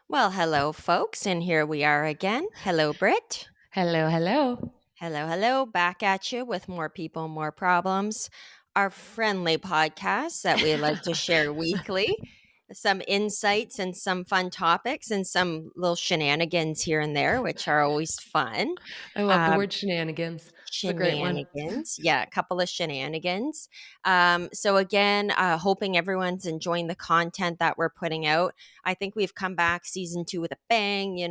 Well, hello, folks, and here we are again. Hello, Britt. Hello, hello. Hello, hello. Back at you with more people, more problems. Our friendly podcast that we like to share weekly. Some insights and some fun topics and some little shenanigans here and there, which are always fun. I love the Um, word shenanigans. It's a great one. Shenanigans. Yeah, a couple of shenanigans. So, again, hoping everyone's enjoying the content that we're putting out. I think we've come back season two with a bang,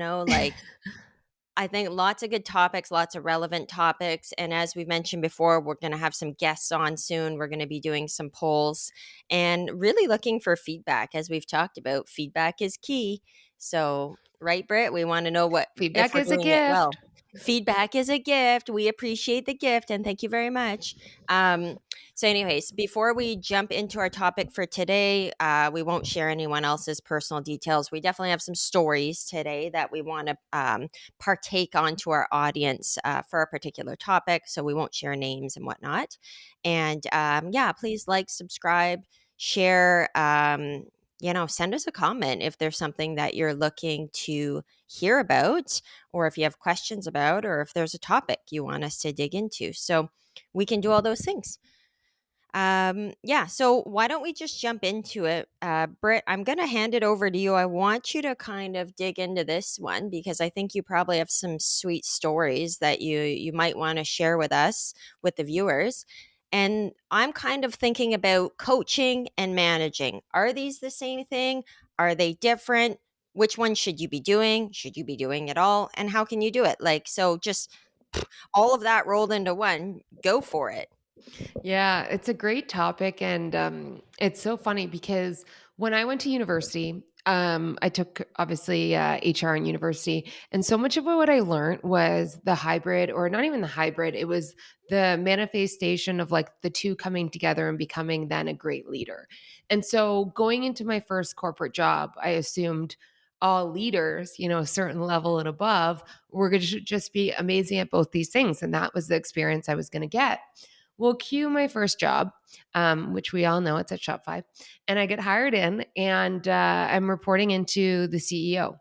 I think lots of good topics, lots of relevant topics. And as we've mentioned before, we're going to have some guests on soon. We're going to be doing some polls and really looking for feedback. As we've talked about, feedback is key. So, right, Britt, we want to know what if Feedback we're is a doing it well. gift. Feedback is a gift. We appreciate the gift and thank you very much. Um, anyways, before we jump into our topic for today, we won't share anyone else's personal details. We definitely have some stories today that we want to partake onto our audience for a particular topic. So we won't share names and whatnot. And yeah, please like, subscribe, share. Send us a comment if there's something that you're looking to hear about, or if you have questions about, or if there's a topic you want us to dig into. So we can do all those things. Yeah, so why don't we just jump into it? Britt, I'm going to hand it over to you. I want you to kind of dig into this one because I think you probably have some sweet stories that you might want to share with us, with the viewers. And I'm kind of thinking about coaching and managing. Are these the same thing? Are they different? Which one should you be doing? Should you be doing it all? And how can you do it? So just all of that rolled into one. Go for it. Yeah, it's a great topic. And it's so funny because when I went to university, I took obviously HR in university. And so much of what I learned was the hybrid, or not even the hybrid, it was the manifestation of like the two coming together and becoming then a great leader. And so going into my first corporate job, I assumed all leaders, a certain level and above, were going to just be amazing at both these things. And that was the experience I was going to get. Well, cue my first job, which we all know it's at Shopify, and I get hired in, and I'm reporting into the CEO.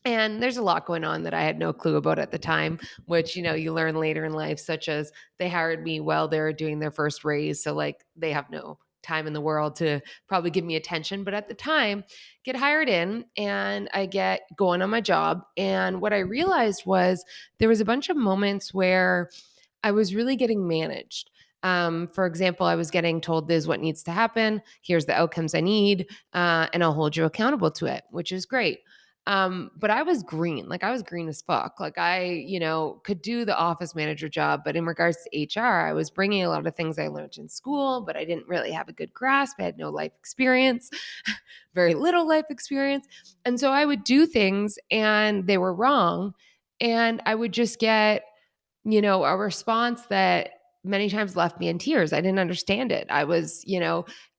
And there's a lot going on that I had no clue about at the time, which you learn later in life, such as they hired me while they're doing their first raise, so like they have no time in the world to probably give me attention. But at the time, get hired in, and I get going on my job, and what I realized was there was a bunch of moments where I was really getting managed. For example, I was getting told this is what needs to happen. Here's the outcomes I need, and I'll hold you accountable to it, which is great. But I was green, like I was green as fuck. Like I, could do the office manager job, but in regards to HR, I was bringing a lot of things I learned in school, but I didn't really have a good grasp. I had no life experience, very little life experience, and so I would do things, and they were wrong, and I would just get a response that many times left me in tears. I didn't understand it. I was,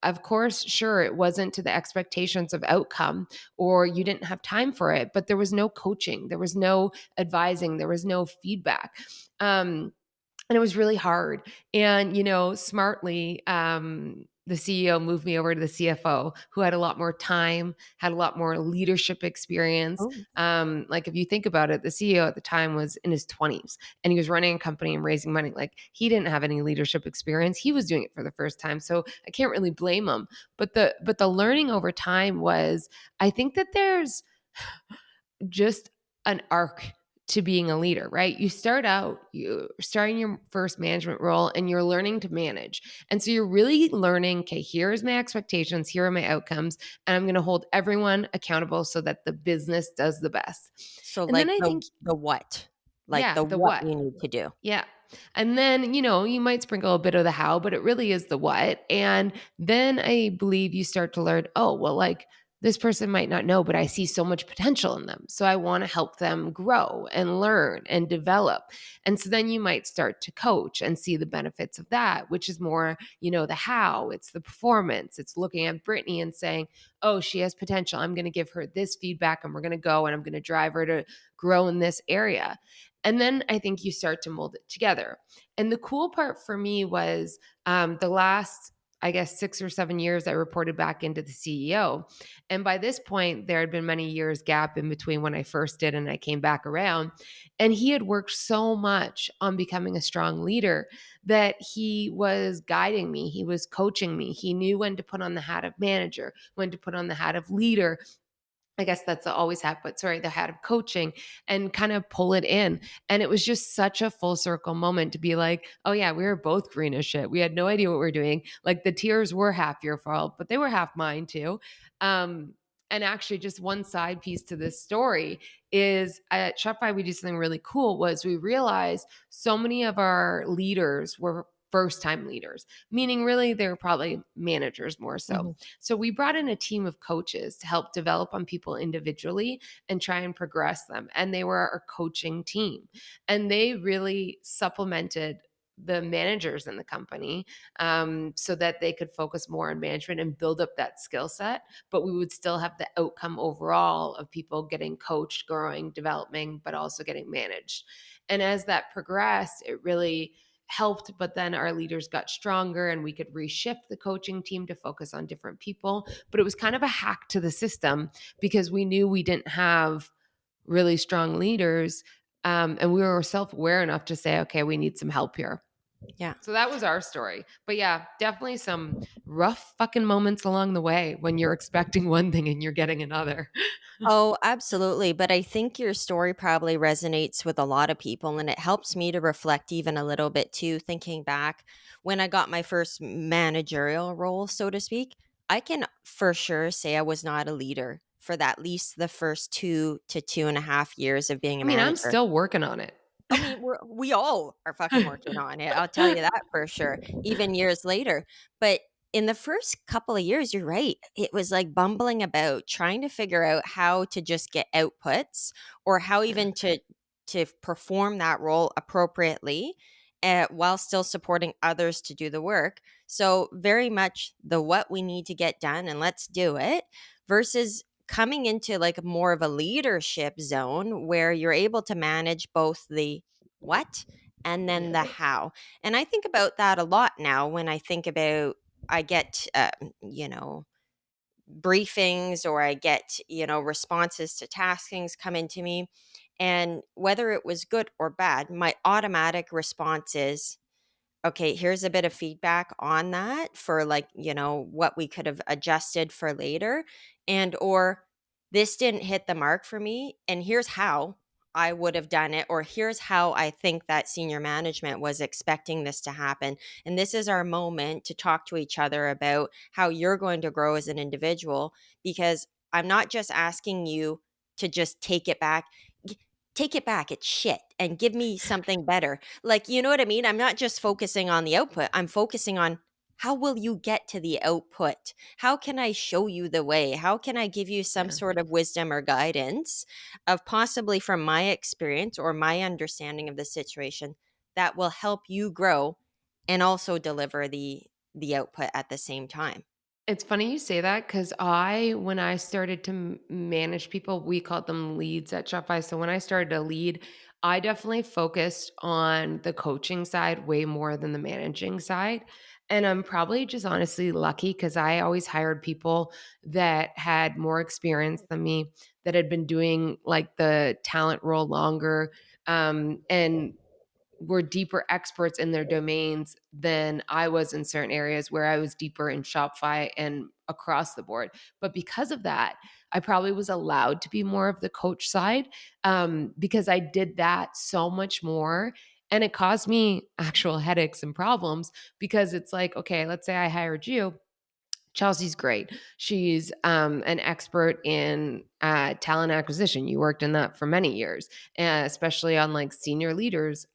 of course, sure, it wasn't to the expectations of outcome, or you didn't have time for it, but there was no coaching, there was no advising, there was no feedback. And it was really hard. And, smartly, the CEO moved me over to the CFO, who had a lot more time, had a lot more leadership experience. Oh, Like if you think about it, the CEO at the time was in his 20s, and he was running a company and raising money. Like he didn't have any leadership experience. He was doing it for the first time. So I can't really blame him. But the learning over time was, I think that there's just an arc to being a leader, right? You start out, you're starting your first management role, and you're learning to manage. And so you're really learning, okay, here's my expectations, here are my outcomes, and I'm going to hold everyone accountable so that the business does the best. so And then like I think, the what? Like yeah, the the what what. you need to do. Yeah. And then, you might sprinkle a bit of the how, but it really is the what. And then I believe you start to learn, oh, well, like this person might not know, but I see so much potential in them. So I want to help them grow and learn and develop. And so then you might start to coach and see the benefits of that, which is more, the how, it's the performance. It's looking at Brittany and saying, oh, she has potential. I'm going to give her this feedback, and we're going to go and I'm going to drive her to grow in this area. And then I think you start to mold it together. And the cool part for me was the last, I guess, 6 or 7 years, I reported back into the CEO. And by this point, there had been many years gap in between when I first did and I came back around. And he had worked so much on becoming a strong leader that he was guiding me. He was coaching me. He knew when to put on the hat of manager, when to put on the hat of leader. I guess that's the always hat, but sorry, the hat of coaching, and kind of pull it in. And it was just such a full circle moment to be like, oh yeah, we were both green as shit. We had no idea what we were doing. Like the tears were half your fault, but they were half mine too. And actually, just one side piece to this story is at Shopify, we do something really cool. Was we realized so many of our leaders were first time leaders, meaning really they're probably managers more so. Mhm. So we brought in a team of coaches to help develop on people individually and try and progress them. And they were our coaching team. And they really supplemented the managers in the company, so that they could focus more on management and build up that skill set. But we would still have the outcome overall of people getting coached, growing, developing, but also getting managed. And as that progressed, it really helped, but then our leaders got stronger and we could reshift the coaching team to focus on different people. But it was kind of a hack to the system because we knew we didn't have really strong leaders. And we were self aware enough to say, okay, we need some help here. Yeah. So that was our story. But yeah, definitely some rough fucking moments along the way when you're expecting one thing and you're getting another. Oh, absolutely. But I think your story probably resonates with a lot of people. And it helps me to reflect even a little bit too, thinking back when I got my first managerial role, so to speak. I can for sure say I was not a leader for that at least the first 2 to 2.5 years of being I a mean, I'm manager. still working on it. I mean, we all are fucking working on it, I'll tell you that for sure, even years later. But in the first couple of years, you're right, it was like bumbling about, trying to figure out how to just get outputs or how Yeah. even to perform that role appropriately, while still supporting others to do the work. So, very much the what we need to get done and let's do it versus coming into like more of a leadership zone where you're able to manage both the what and then Yeah. the how. And I think about that a lot now when I think about I get you know briefings or I get responses to taskings come into me, and whether it was good or bad, my automatic response is, okay, here's a bit of feedback on that for like, what we could have adjusted for later, and or this didn't hit the mark for me and here's how I would have done it, or here's how I think that senior management was expecting this to happen. And this is our moment to talk to each other about how you're going to grow as an individual, because I'm not just asking you to just take it back. Take it back, it's shit, and give me something better. Like, you know what I mean? I'm not just focusing on the output. I'm focusing on how will you get to the output? How can I show you the way? How can I give you some Yeah. sort of wisdom or guidance of possibly from my experience or my understanding of the situation that will help you grow and also deliver the output at the same time? It's funny you say that because when I started to manage people, we called them leads at Shopify. So when I started to lead, I definitely focused on the coaching side way more than the managing side. And I'm probably just honestly lucky because I always hired people that had more experience than me, that had been doing like the talent role longer. And were deeper experts in their domains than I was in certain areas where I was deeper in Shopify and across the board. But because of that, I probably was allowed to be more of the coach side, because I did that so much more. And it caused me actual headaches and problems because it's like, okay, let's say I hired you. Chelsea's great. She's an expert in talent acquisition. You worked in that for many years, especially on like senior leaders,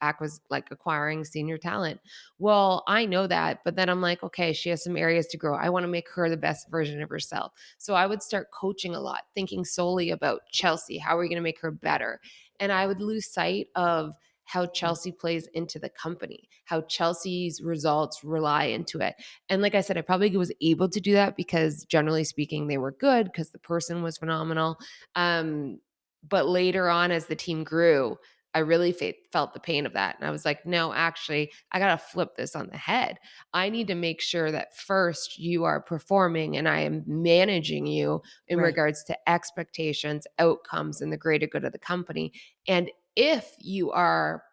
like acquiring senior talent. Well, I know that, but then I'm like, okay, she has some areas to grow. I want to make her the best version of herself. So I would start coaching a lot, thinking solely about Chelsea. How are we going to make her better? And I would lose sight of how Chelsea plays into the company, how Chelsea's results rely into it. And like I said, I probably was able to do that because generally speaking, they were good because the person was phenomenal. But later on, as the team grew, I really felt the pain of that. And I was like, no, actually, I got to flip this on the head. I need to make sure that first you are performing and I am managing you in Right. regards to expectations, outcomes, and the greater good of the company. And if you are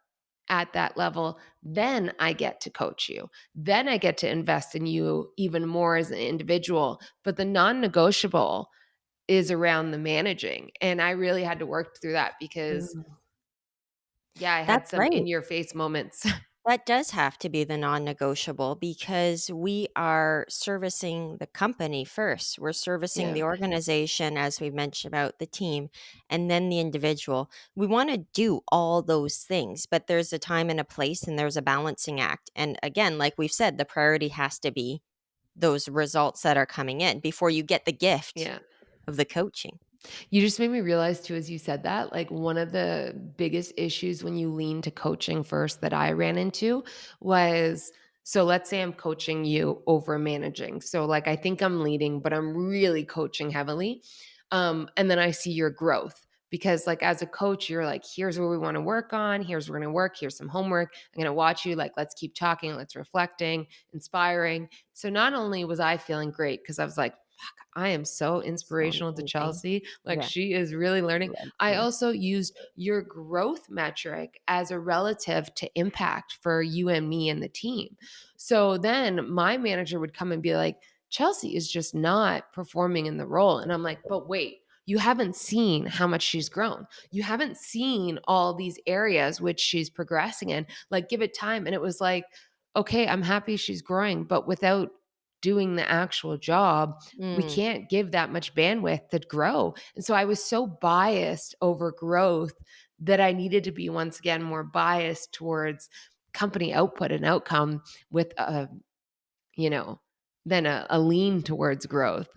at that level, then I get to coach you. Then I get to invest in you even more as an individual. But the non negotiable is around the managing. And I really had to work through that because, Mm. yeah, I had That's some right. in your face moments. That does have to be the non-negotiable because we are servicing the company first. We're servicing Yeah. the organization, as we mentioned about the team, and then the individual. We want to do all those things, but there's a time and a place and there's a balancing act. And again, like we've said, the priority has to be those results that are coming in before you get the gift Yeah. of the coaching. You just made me realize too, as you said that, like one of the biggest issues when you lean to coaching first that I ran into was, so let's say I'm coaching you over managing. So like I think I'm leading, but I'm really coaching heavily. And then I see your growth. Because like as a coach, you're like, here's where we want to work on, here's where we're gonna work, here's some homework. I'm gonna watch you, like, let's keep talking, let's reflecting, inspiring. So not only was I feeling great because I was like, I am so So inspirational to amazing. Chelsea. Like Yeah. she is really learning. Love I her. also used your growth metric as a relative to impact for you and me and the team. So then my manager would come and be like, Chelsea is just not performing in the role. And I'm like, but wait, you haven't seen how much she's grown. You haven't seen all these areas which she's progressing in. Like, give it time. And it was like, okay, I'm happy she's growing, but without doing the actual job, we Mm. can't give that much bandwidth to grow. And so I was so biased over growth that I needed to be once again more biased towards company output and outcome with you know, than a lean towards growth.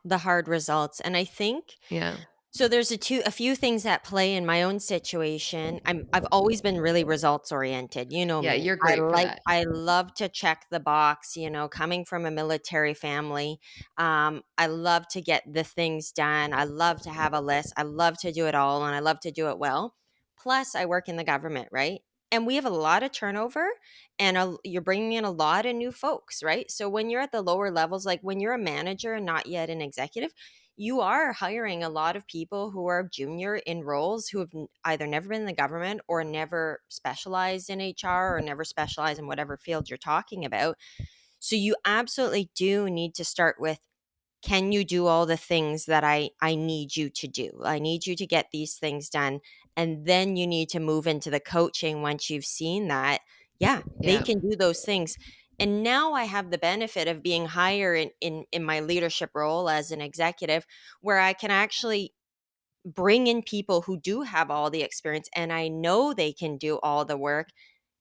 The hard results. And I think Yeah. so there's a few things at play in my own situation. I've always been really results oriented. You know Yeah, me. you're great for that. I love to check the box, coming from a military family. I love to get the things done. I love to have a list. I love to do it all and I love to do it well. Plus I work in the government, right? And we have a lot of turnover and you're bringing in a lot of new folks, right? So when you're at the lower levels, like when you're a manager and not yet an executive, you are hiring a lot of people who are junior in roles who have either never been in the government or never specialized in HR or never specialized in whatever field you're talking about. So you absolutely do need to start with, can you do all the things that I need you to do? I need you to get these things done. And then you need to move into the coaching once you've seen that. Yeah, they Yeah. can do those things. And now I have the benefit of being higher in my leadership role as an executive, where I can actually bring in people who do have all the experience and I know they can do all the work,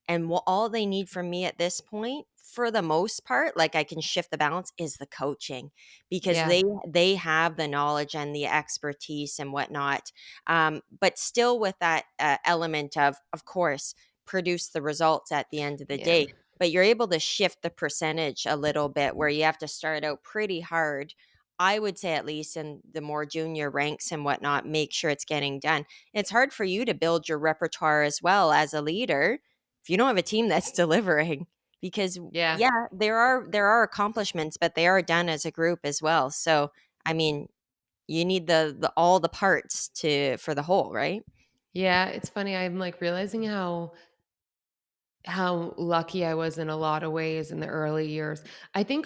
and all they need from me at this point, for the most part, like I can shift the balance, is the coaching because Yeah. they have the knowledge and the expertise and whatnot. But still with that element of course, produce the results at the end of the Yeah. day. But you're able to shift the percentage a little bit where you have to start out pretty hard. I would say at least in the more junior ranks and whatnot, make sure it's getting done. It's hard for you to build your repertoire as well as a leader if you don't have a team that's delivering, because Yeah. yeah, there are accomplishments but they are done as a group as well. So I mean, you need the all the parts to for the whole, right? Yeah. It's funny. I'm like realizing how lucky I was in a lot of ways in the early years. I think,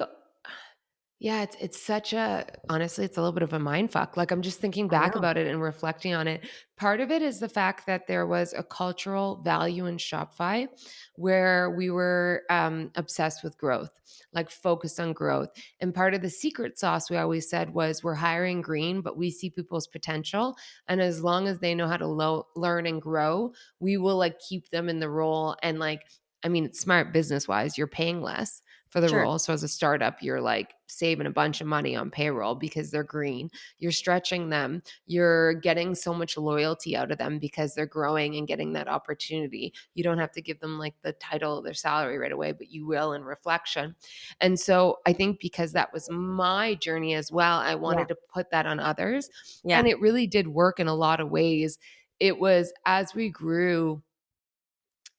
yeah, it's such a, honestly, it's a little bit of a mind fuck. Like I'm just thinking I back know. about it and reflecting on it. Part of it is the fact that there was a cultural value in Shopify where we were obsessed with growth, like focused on growth. And part of the secret sauce we always said was we're hiring green, but we see people's potential. And as long as they know how to learn and grow, we will like keep them in the role. And like, I mean, it's smart business wise, you're paying less for the Sure. role. So as a startup, you're like saving a bunch of money on payroll because they're green. You're stretching them. You're getting so much loyalty out of them because they're growing and getting that opportunity. You don't have to give them like the title of their salary right away, but you will in reflection. And so I think because that was my journey as well, I Yeah. wanted to put that on others. Yeah. And it really did work in a lot of ways. it was as we grew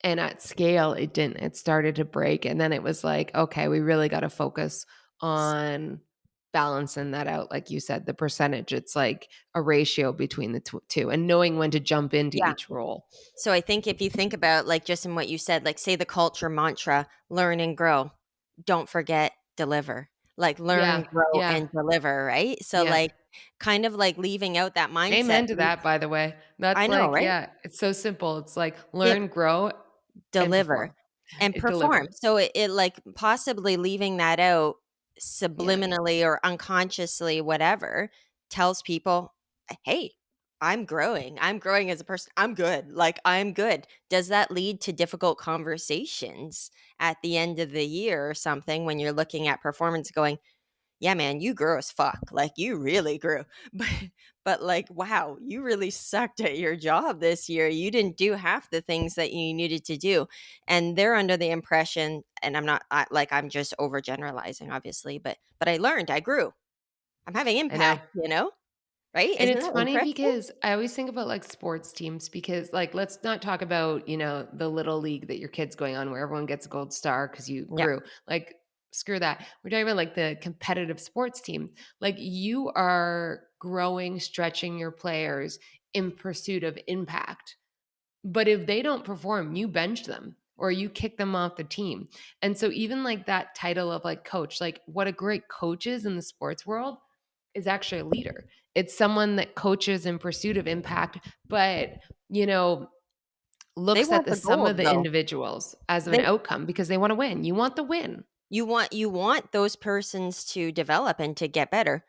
and at scale, it didn't. It started to break. And then it was like, okay, we really got to focus on balancing that out. Like you said, the percentage, it's like a ratio between the two and knowing when to jump into Yeah. each role. So I think if you think about like just in what you said, like say the culture mantra, learn and grow. Don't forget deliver. Like learn, Yeah. grow Yeah. and deliver, right? So Yeah. like kind of like leaving out that mindset. Amen to that, by the way. That's I know, like, right? yeah, it's so simple. It's like Yep. learn, grow, and Deliver perform. and It perform. deliver. So it like possibly leaving that out Yeah. subliminally or unconsciously, whatever, tells people, hey, I'm growing. I'm growing as a person. I'm good. Like I'm good. Does that lead to difficult conversations at the end of the year or something when you're looking at performance going, yeah, man, you grew as fuck. Like you really grew. But like, wow, you really sucked at your job this year. You didn't do half the things that you needed to do. And they're under the impression, and I'm not like I'm just overgeneralizing, obviously, but I learned, I grew. I'm having I know. impact, right? And Isn't it's that funny interesting? because I always think about like sports teams because like let's not talk about, the little league that your kid's going on where everyone gets a gold star because you Yeah. grew. Like screw that. We're talking about like the competitive sports team. Like you are growing, stretching your players in pursuit of impact. But if they don't perform, you bench them or you kick them off the team. And so even like that title of like coach, like what a great coach is in the sports world is actually a leader. It's someone that coaches in pursuit of impact, but you know, They looks at want the the sum of gold the though. individuals as of an They outcome because they want to win. You want the win. you want those persons to develop and to get better.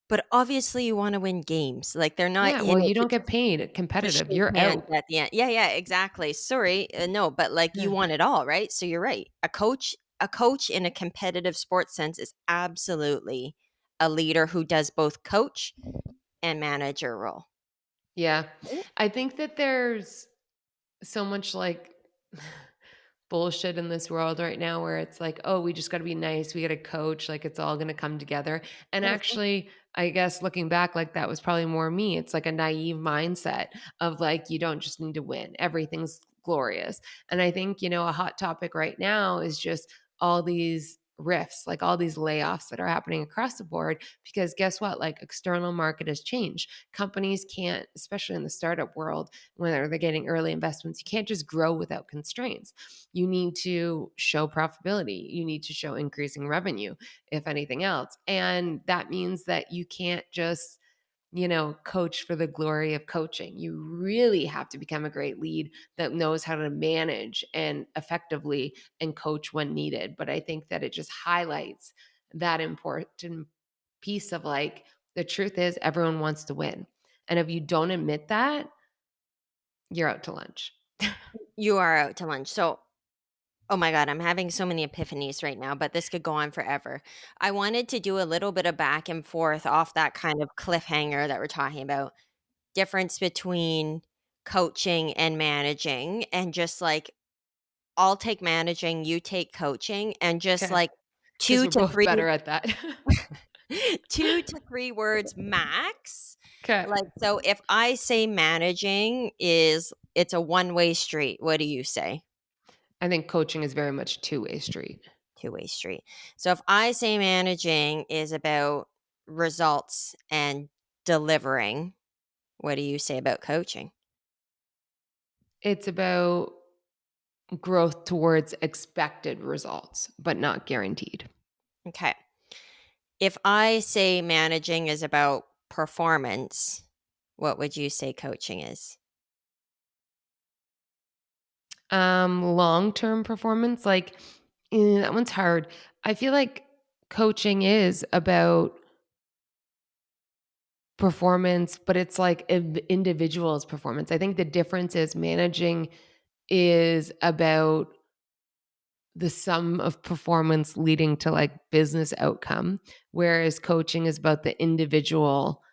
But obviously you want to win games. Like they're not Yeah, in well, it you don't get paid to competitive. shake You're hands out. at the end. Yeah, yeah, exactly. Sorry, no, but like you Yeah. want it all, right? So you're right. A coach in a competitive sports sense is absolutely a leader who does both coach and manager role. Yeah. Right? I think that there's so much like bullshit in this world right now where it's like, oh, we just got to be nice. We got to coach. Like it's all going to come together. And Yeah, sure. actually, I guess looking back, like that was probably more me. It's like a naive mindset of like, you don't just need to win, everything's glorious. And I think, a hot topic right now is just all these rifts, like all these layoffs that are happening across the board. Because guess what? Like external market has changed. Companies can't, especially in the startup world, when they're getting early investments, you can't just grow without constraints. You need to show profitability. You need to show increasing revenue, if anything else. And that means that you can't just, coach for the glory of coaching. You really have to become a great lead that knows how to manage and effectively and coach when needed. But I think that it just highlights that important piece of like, the truth is everyone wants to win. And if you don't admit that, you're out to lunch. You are out to lunch. So, oh my God, I'm having so many epiphanies right now, but this could go on forever. I wanted to do a little bit of back and forth off that kind of cliffhanger that we're talking about. Difference between coaching and managing, and just like I'll take managing, you take coaching, and just Okay. like Because 2 we're to both 3 better at that. 2 to 3 words max. Okay. Like, so if I say managing is it's a one-way street, what do you say? I think coaching is very much two-way street. Two-way street. So if I say managing is about results and delivering, what do you say about coaching? It's about growth towards expected results, but not guaranteed. Okay. If I say managing is about performance, what would you say coaching is? Long-term performance, like that one's hard. I feel like coaching is about performance, but it's like individual's performance. I think the difference is managing is about the sum of performance leading to like business outcome, whereas coaching is about the individual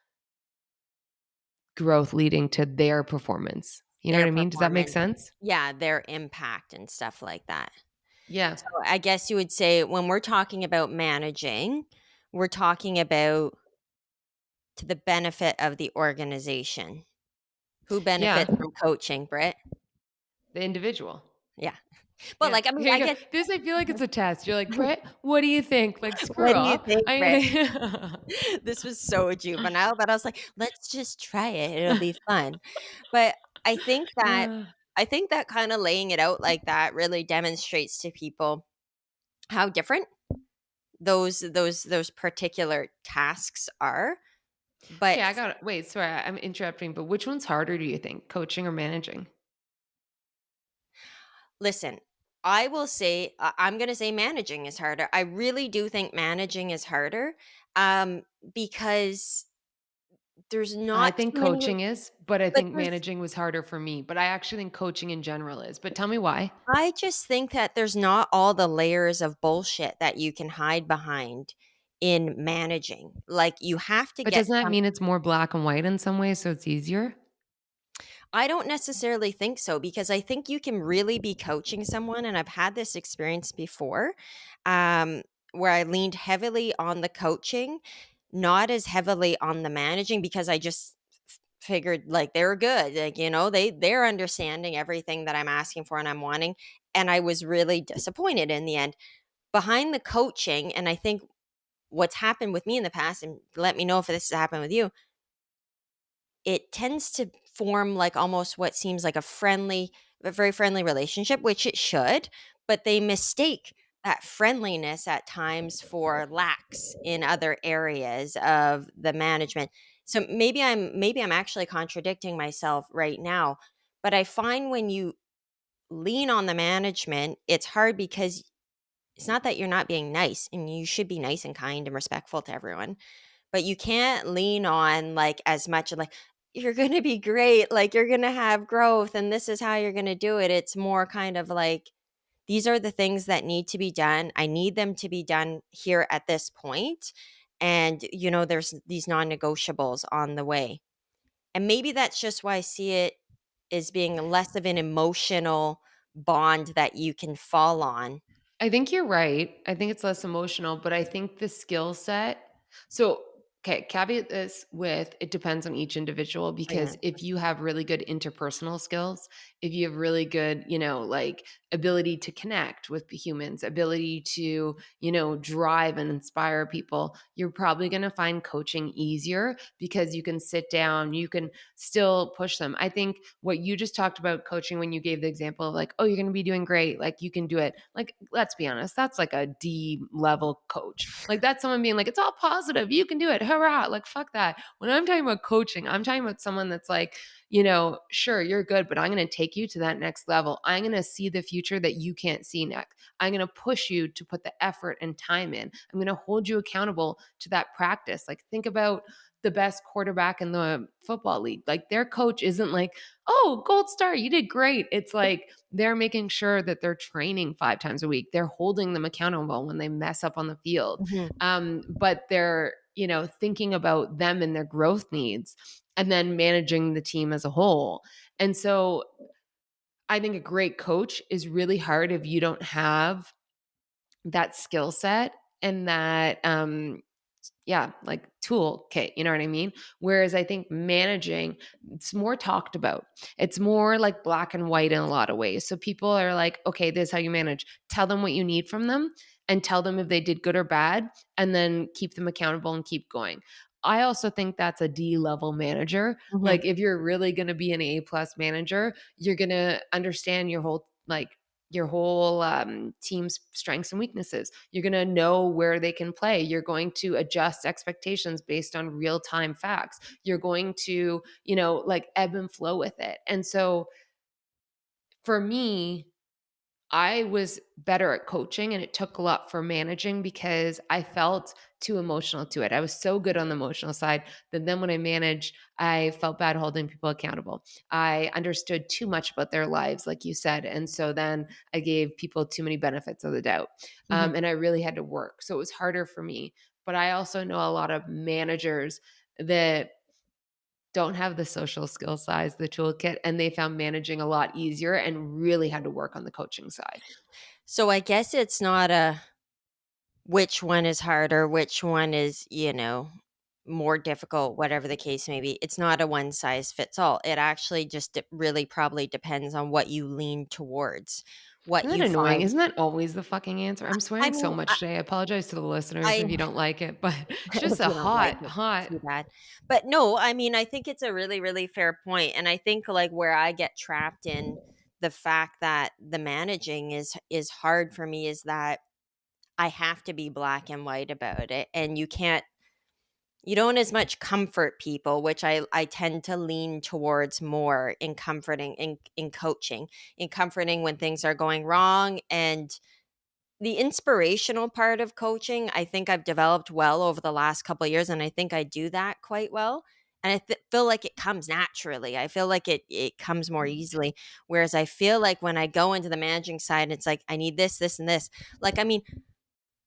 growth leading to their performance. You know Their what I mean? Does that make performance. sense? Yeah, their impact and stuff like that. Yeah. So I guess you would say when we're talking about managing, we're talking about to the benefit of the organization. Who Yeah, benefits from coaching, Britt? the individual. Yeah. But, Yeah, like, I mean, here I you go. guess This I feel like it's a test. You're like, "Brett, what do you think?" Like, what screw do you off. think, Britt? I This was so juvenile, but I was like, "Let's just try it. It'll be fun." But I think that Uh, kinda laying it out like that really demonstrates to people how different those particular tasks are. okay, But I got it. Wait, sorry, I'm interrupting, but which one's harder do you think, coaching or managing? listen, I will say I'm gonna say managing is harder. I really do think managing is harder, um, because there's I not think too many coaching is, but I but think there's managing was harder for me, but I actually think coaching in general is. But tell me why. I just think that there's not all the layers of bullshit that you can hide behind in managing. Like, you have to But get doesn't that some mean it's more black and white in some ways, so it's easier? I don't necessarily think so because I think you can really be coaching someone, and I've had this experience before, where I leaned heavily on the coaching, not as heavily on the managing because I just figured like they were good, like they're understanding everything that I'm asking for and I'm wanting, and I was really disappointed in the end. Behind the coaching, and I think what's happened with me in the past, and let me know if this has happened with you, it tends to form like almost what seems like a very friendly relationship, which it should, but they mistake that friendliness at times for lacks in other areas of the management. So maybe I'm actually contradicting myself right now, but I find when you lean on the management, it's hard because it's not that you're not being nice, and you should be nice and kind and respectful to everyone, but you can't lean on, like, as much like, "You're gonna be great, like, you're gonna have growth, and this is how you're gonna do it." It's more kind of like, "These are the things that need to be done. I need them to be done here at this point, and, there's these non-negotiables on the way." And maybe that's just why I see it as being less of an emotional bond that you can fall on. I think you're right. I think it's less emotional, but I think the skill set. So, okay, caveat this with it depends on each individual Oh, yeah. because if you have really good interpersonal skills, if you have really good, like ability to connect with humans, ability to, drive and inspire people, you're probably going to find coaching easier because you can sit down, you can still push them. I think what you just talked about coaching when you gave the example of like, oh, you're going to be doing great. Like you can do it. Like, let's be honest, that's like a D level coach. Like that's someone being like, it's all positive. You can do it. Hurrah. Like, fuck that. When I'm talking about coaching, I'm talking about someone that's like, sure, you're good, but I'm going to take you to that next level. I'm going to see the future that you can't see next. I'm going to push you to put the effort and time in. I'm going to hold you accountable to that practice. Like, think about the best quarterback in the football league. Like, their coach isn't like, oh, gold star, you did great. It's like they're making sure that they're training 5 times a week. They're holding them accountable when they mess up on the field. Mhm, But they're, thinking about them and their growth needs and then managing the team as a whole. And so I think a great coach is really hard if you don't have that skill set and that yeah, like toolkit, you know what I mean? Whereas I think managing, it's more talked about. It's more like black and white in a lot of ways. So people are like, okay, this is how you manage. Tell them what you need from them and tell them if they did good or bad, and then keep them accountable and keep going. I also think that's a D level manager. mhm, Like if you're really going to be an A plus manager, you're going to understand your whole team's strengths and weaknesses. You're going to know where they can play. You're going to adjust expectations based on real time facts. You're going to, like ebb and flow with it. And so for me, I was better at coaching and it took a lot for managing because I felt too emotional to it. I was so good on the emotional side that then when I managed, I felt bad holding people accountable. I understood too much about their lives, like you said. And so then I gave people too many benefits of the doubt. mhm. And I really had to work. So it was harder for me. But I also know a lot of managers that don't have the social skill size, the toolkit, and they found managing a lot easier and really had to work on the coaching side. So I guess it's not a which one is harder, which one is, more difficult, whatever the case may be. It's not a one size fits all. It actually just really probably depends on what you lean towards, what Isn't you that annoying? find. Isn't that always the fucking answer? I'm I swearing so mean, much today. I apologize to the listeners I if you don't like it, but it's just if a you don't like hot, it, hot. too bad. But no, I mean, I think it's a really, really fair point, and I think like where I get trapped in the fact that the managing is hard for me is that I have to be black and white about it, and you don't as much comfort people, which I tend to lean towards more in comforting in coaching, in comforting when things are going wrong. And the inspirational part of coaching, I think I've developed well over the last couple of years, and I think I do that quite well. And feel like it comes naturally. I feel like it comes more easily. Whereas I feel like when I go into the managing side, it's like I need this, this, and this. Like, I mean,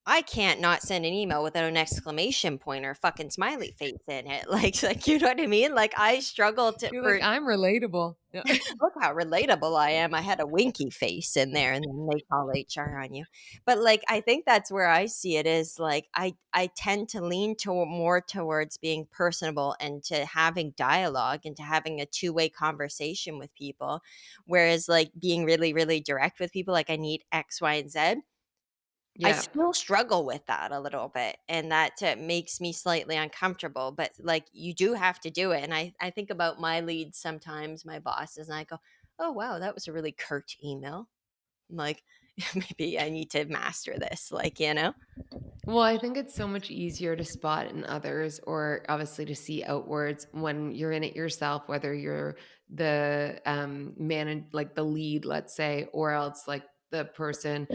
I can't not send an email without an exclamation point or a fucking smiley face in it. Like you know what I mean? Like I struggle to You're like, for I'm relatable. Yeah. look how relatable I am. I had a winky face in there and then they call HR on you. But like I think that's where I see it is like I tend to lean to more towards being personable and to having dialogue and to having a two-way conversation with people. Whereas like being really, really direct with people, like I need X, Y, and Z. I Yeah. still struggle with that a little bit, and that, makes me slightly uncomfortable, but, like, you do have to do it, and I think about my leads sometimes, my bosses, and I go, "Oh, wow, that was a really curt email." I'm like, "Maybe I need to master this," like, you know? Well, I think it's so much easier to spot in others or obviously to see outwards when you're in it yourself, whether you're the like the lead, let's say, or else like the person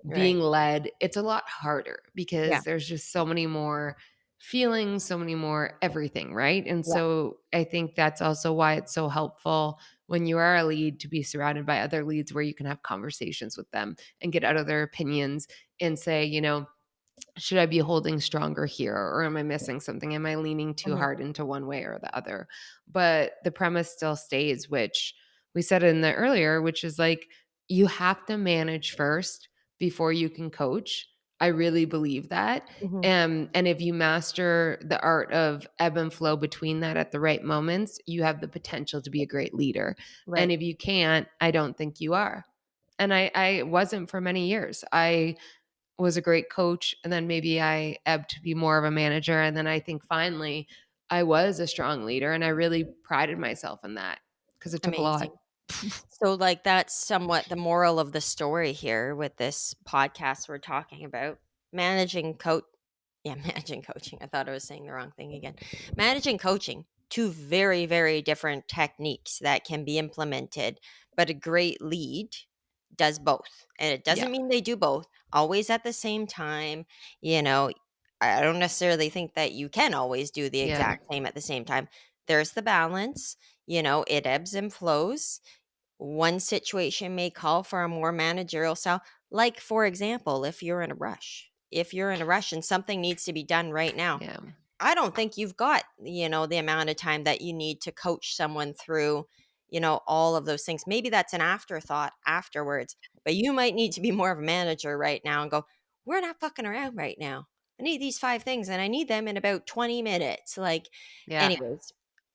Right. being led. It's a lot harder Yeah, because there's just so many more feelings, so many more everything, right? And yeah, so I think that's also why it's so helpful when you are a lead to be surrounded by other leads where you can have conversations with them and get out of their opinions and say, should I be holding stronger here or am I missing something? Am I leaning too mhm, hard into one way or the other? But the premise still stays, which we said in the earlier, which is like you have to manage first before you can coach. I really believe that. mhm, And if you master the art of ebb and flow between that at the right moments, you have the potential to be a great leader. And right. if you can't, I don't think you are. And I wasn't for many years. I was a great coach and then maybe I ebbed to be more of a manager and then I think finally I was a strong leader and I really prided myself in that because it took a lot. Amazing. So, like, that's somewhat the moral of the story here with this podcast we're talking about. Managing coach Yeah, managing coaching. I thought I was saying the wrong thing again. Managing coaching, two very, very different techniques that can be implemented, but a great lead does both. And it Yeah. doesn't mean they do both always at the same time. You know, I don't necessarily think that you can always do the Yeah. exact same at the same time. There's the balance, it ebbs and flows. One situation may call for a more managerial style, like, for example, if you're in a rush. If you're in a rush and something needs to be done right now, Yeah. I don't think you've got, the amount of time that you need to coach someone through, all of those things. Maybe that's an afterthought afterwards, but you might need to be more of a manager right now and go, we're not fucking around right now. I need these 5 things and I need them in about 20 minutes. Like, Yeah. anyways,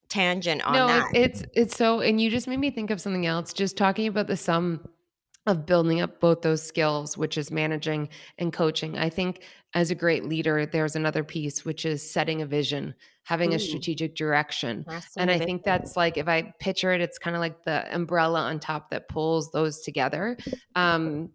tangent on No, that. it's so and you just made me think of something else just talking about the sum of building up both those skills, which is managing and coaching. I think as a great leader, there's another piece, which is setting a vision, having a Ooh, strategic direction. And casting a I think vision. that's like, if I picture it, it's kind of like the umbrella on top that pulls those together. Um,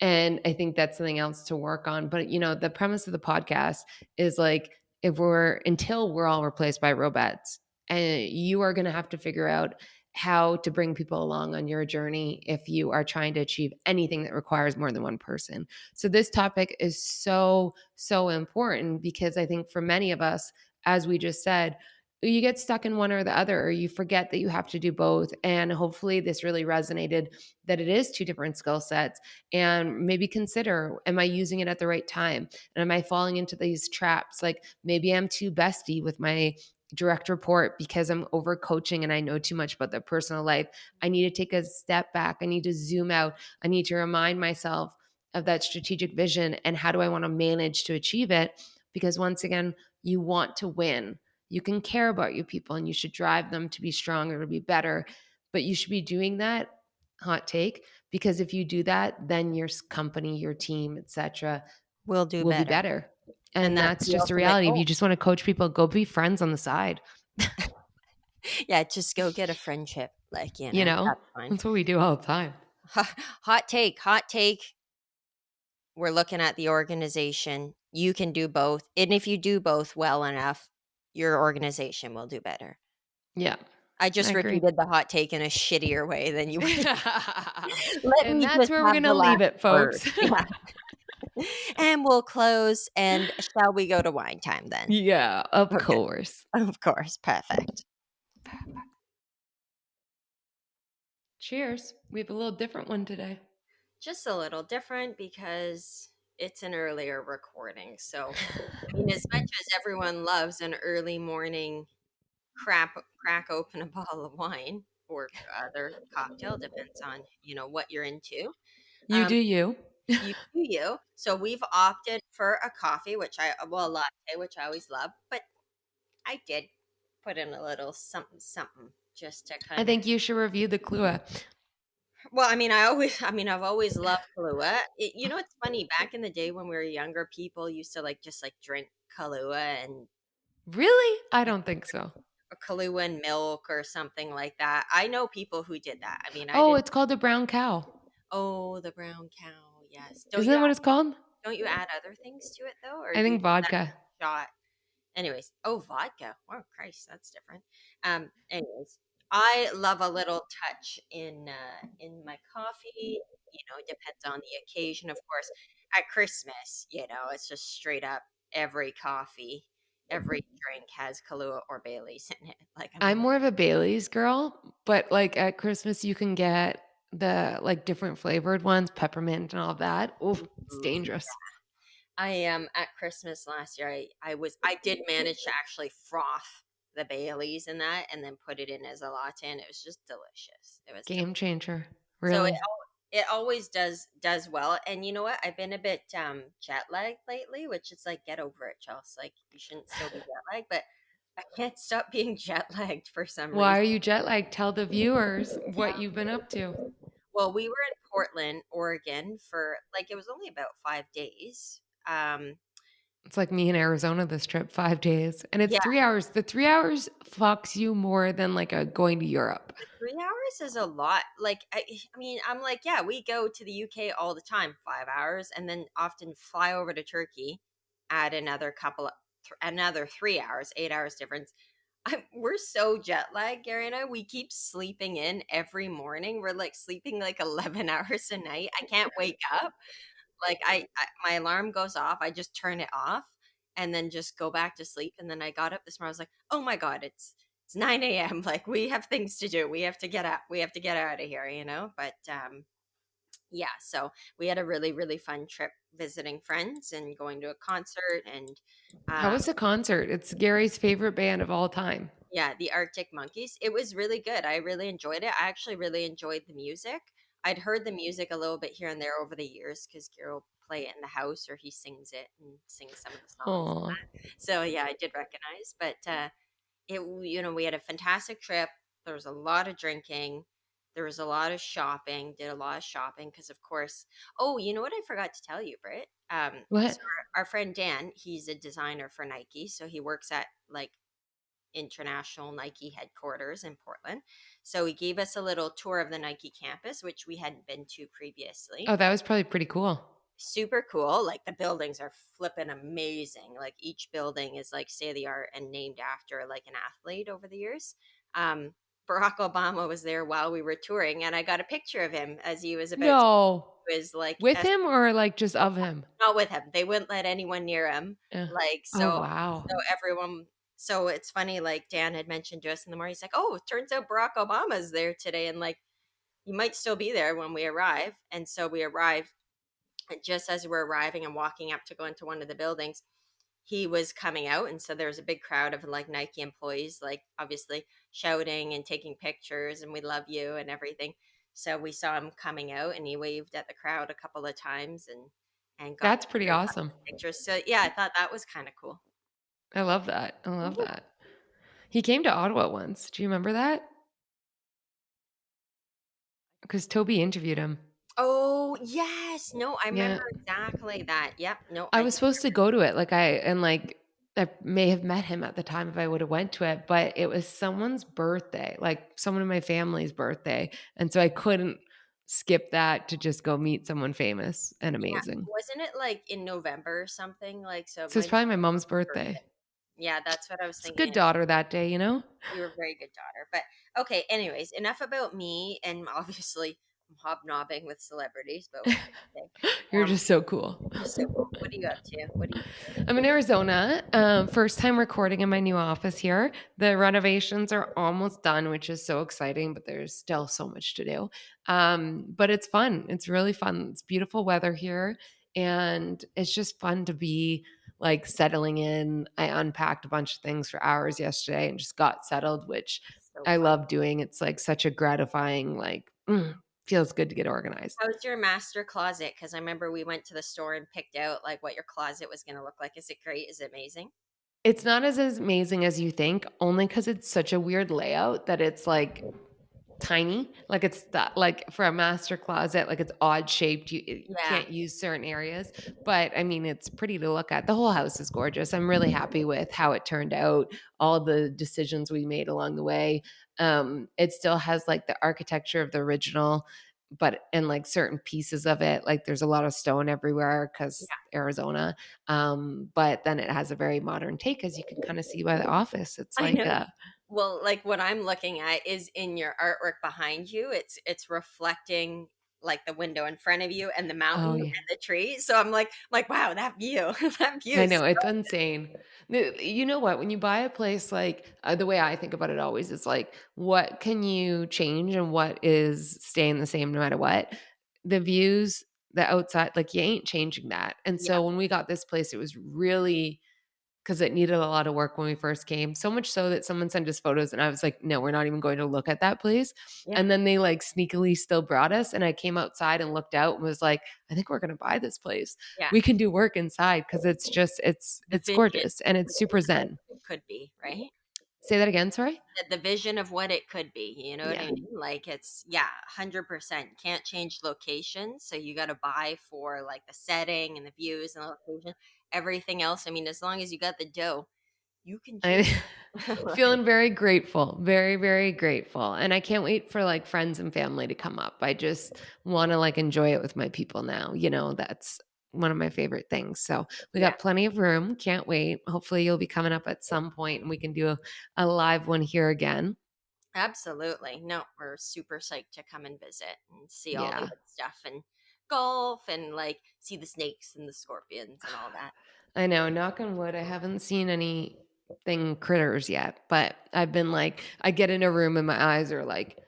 and I think that's something else to work on. But, the premise of the podcast is like, until we're all replaced by robots, and you are going to have to figure out how to bring people along on your journey if you are trying to achieve anything that requires more than one person. So this topic is so, so important because I think for many of us, as we just said, you get stuck in one or the other, or you forget that you have to do both. And hopefully, this really resonated that it is two different skill sets. And maybe consider, am I using it at the right time? And am I falling into these traps? Like maybe I'm too bestie with my direct report because I'm over coaching and I know too much about their personal life. I need to take a step back. I need to zoom out. I need to remind myself of that strategic vision and how do I want to manage to achieve it? Because once again, you want to win. You can care about your people and you should drive them to be stronger, to be better, but you should be doing that, hot take, because if you do that, then your company, your team, etc., We'll do will be better. better. And And that's that's the just the ultimate reality. If you goal. just want to coach people, go be friends on the side. Yeah, just go get a friendship. Like, You know, that's fine. that's what we do all the time. Hot take, hot take. We're looking at the organization. You can do both. And if you do both well enough, your organization will do better. Yeah, I I just agree. repeated the hot take in a shittier way than you would. Let And me that's just where we're have going the to leave last it, word. folks. Yeah. And we'll close. And shall we go to wine time then? Yeah, of Okay. course. Of course. Perfect. Cheers. We have a little different one today. Just a little different because it's an earlier recording. So, I mean, as much as everyone loves an early morning crack open a bottle of wine or other cocktail, depends on, what you're into. You Um, do you. you do you. So we've opted for a coffee, a latte, which I always love, but I did put in a little something, something just to I kind of. think you should review the Clua. Well, I've always loved Kahlua. It's funny. Back in the day when we were younger, people used to just drink Kahlua and Really? I don't think so. or Kahlua and milk or something like that. I know people who did that. I mean, I Oh, didn't. it's called the brown cow. Oh, the brown cow. Yes. Isn't that what it's called? Don't you add other things to it though, or I do you think just add vodka. a shot? Anyways, oh, vodka. Oh, Christ, that's different. Anyways, I love a little touch in my coffee. Depends on the occasion, of course. At Christmas, it's just straight up every coffee, every drink has Kahlua or Bailey's in it. Like, I I'm mean, more of a Bailey's girl, but like at Christmas you can get the like different flavored ones, peppermint and all that. Oh, it's ooh, dangerous. I am at Christmas last year. I did manage to actually froth the Baileys in that, and then put it in as a latte, and it was just delicious. It was Game changer. So Really. it always does well. And you know what? I've been a bit jet lagged lately, which is like, get over it, Chelsea. Like, you shouldn't still be jet lagged, but I can't stop being jet lagged for some Why reason. are you jet lagged? Tell the viewers what you've been up to. Well, we were in Portland, Oregon for it was only about 5 days. It's like me in Arizona this trip, 5 days. And it's Yeah, 3 hours. The 3 hours fucks you more than like a going to Europe. 3 hours is a lot. I mean, I'm like, yeah, we go to the UK all the time, 5 hours, and then often fly over to Turkey, add another 3 hours, 8 hours difference. We're so jet lagged, Gary and I. We keep sleeping in every morning. We're like sleeping like 11 hours a night. I can't wake up. My alarm goes off. I just turn it off and then just go back to sleep. And then I got up this morning. I was like, oh my God, it's 9 a.m. Like, we have things to do. We have to get up. We have to get out of here, But yeah, so we had a really, really fun trip visiting friends and going to a concert and How um was the concert? It's Gary's favorite band of all time. yeah, the Arctic Monkeys. It was really good. I really enjoyed it. I actually really enjoyed the music. I'd heard the music a little bit here and there over the years because Gary will play it in the house or he sings it and sings some of the songs. Aw. So yeah, I did recognize. But we had a fantastic trip. There was a lot of drinking. There was a lot of shopping. Did a lot of shopping because, of course. Oh, you know what I forgot to tell you, Britt? What? So our friend Dan, he's a designer for Nike, so he works at international Nike headquarters in Portland. So he gave us a little tour of the Nike campus, which we hadn't been to previously. Oh, that was probably pretty cool. Super cool. Like, the buildings are flipping amazing. Like, each building is like state of the art and named after like an athlete over the years. Um, Barack Obama was there while we were touring, and I got a picture of him as he was about to. No. He was like, With him or like just of him? not with him. They wouldn't let anyone near him. Yeah. Like, Oh, so wow. everyone. So it's funny. Like, Dan had mentioned to us in the morning. He's like, "Oh, it turns out Barack Obama's there today, and like, you might still be there when we arrive." And so we arrived, and just as we're arriving and walking up to go into one of the buildings, he was coming out, and so there was a big crowd of like Nike employees, like, obviously shouting and taking pictures and "we love you" and everything. So we saw him coming out, and he waved at the crowd a couple of times and got That's pretty everyone awesome. pictures. So yeah, I thought that was kind of cool. I love that. I love Mhm. that. He came to Ottawa once. Do you remember that? Because Toby interviewed him. Oh, yes. No, I remember Yeah. exactly that. Yep. No, I I was do supposed to remember. go to it, I may have met him at the time if I would have went to it, but it was someone's birthday, like, someone in my family's birthday, and so I couldn't skip that to just go meet someone famous and Yeah. amazing. Wasn't it like in November or something? Like, so it So it's might probably my have mom's been your birthday. birthday. Yeah, that's what I was It's a thinking. good daughter that day, you know? You were a very good daughter. But okay, anyways, enough about me and obviously I'm hobnobbing with celebrities, but what can I say? You're Um, just so cool. I'm just so cool. What are you up to? What do you do? I'm in Arizona. First time recording in my new office here. The renovations are almost done, which is so exciting, but there's still so much to do. But it's fun. It's really fun. It's beautiful weather here. And it's just fun to be like settling in. I unpacked a bunch of things for hours yesterday and just got settled, which So I fun. love doing. It's like such a gratifying, feels good to get organized. How's your master closet? Because I remember we went to the store and picked out like what your closet was going to look like. Is it great? Is it amazing? It's not as amazing as you think, only because it's such a weird layout that it's like tiny, like it's that like for a master closet, like it's odd shaped. You Yeah, can't use certain areas, but I mean, it's pretty to look at. The whole house is gorgeous. I'm really happy with how it turned out, all the decisions we made along the way. It still has like the architecture of the original, but and like certain pieces of it, like there's a lot of stone everywhere because yeah. Arizona. But then it has a very modern take, as you can kind of see by the office. It's I like know. Well, like what I'm looking at is in your artwork behind you. It's reflecting like the window in front of you and the mountain oh and yeah. the tree. So I'm like, wow, that view, that view I is know, it's insane. You know what? When you buy a place, the way I think about it always is like, what can you change and what is staying the same no matter what? The views, the outside, like you ain't changing that. And yeah, so when we got this place, it was really because it needed a lot of work when we first came, so much so that someone sent us photos and I was like, "No, we're not even going to look at that place." yeah, And then they like sneakily still brought us and I came outside and looked out and was like, "I think we're going to buy this place. yeah. We can do work inside because it's just The it's vision gorgeous and it's super of zen." what it could be, right? Say that again, sorry? The vision of what it could be. You know what Yeah. I mean? Like it's 100% can't change location. So you got to buy for like the setting and the views and the location. Everything else. I mean, as long as you got the dough, you can choose. I feeling very grateful, very, very grateful. And I can't wait for like friends and family to come up. I just want to like enjoy it with my people now. That's one of my favorite things. So we Yeah. got plenty of room. Can't wait. Hopefully you'll be coming up at some point and we can do a live one here again. Absolutely. No, we're super psyched to come and visit and see all the Yeah. good stuff and golf and like see the snakes and the scorpions and all that. I know, knock on wood, I haven't seen anything critters yet, but I've been like, I get in a room and my eyes are like,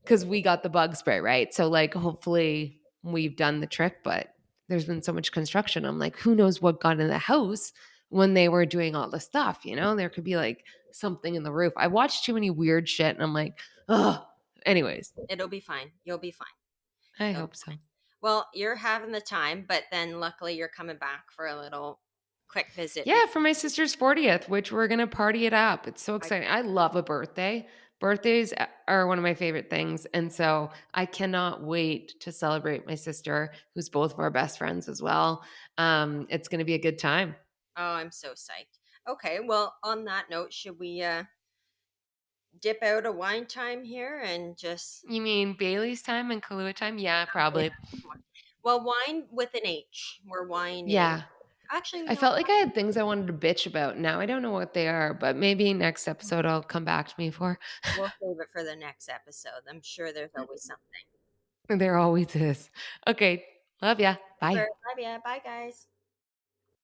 because we got the bug spray, right? So like hopefully we've done the trick, but there's been so much construction. I'm like, who knows what got in the house when they were doing all the stuff, you know? There could be like something in the roof. I watched too many weird shit and I'm like, oh. Anyways, It'll be fine. You'll be fine. I You'll be hope so. fine. Well, you're having the time, but then luckily you're coming back for a little quick visit Yeah, before for my sister's 40th, which we're going to party it up. It's so I exciting. can. I love a birthday. Birthdays are one of my favorite things. And so I cannot wait to celebrate my sister, who's both of our best friends as well. It's going to be a good time. Oh, I'm so psyched. Okay, well, on that note, should we dip out a wine time here and just You mean Bailey's time and Kahlua time? Yeah, yeah. probably. Well, wine with an H. We're whining. Yeah. Actually, I no, felt like I had things I wanted to bitch about. Now I don't know what they are, but maybe next episode I'll come back to me for. we'll save it for the next episode. I'm sure there's always something. There always is. Okay. Love ya. Bye. Super. Love ya. Bye, guys.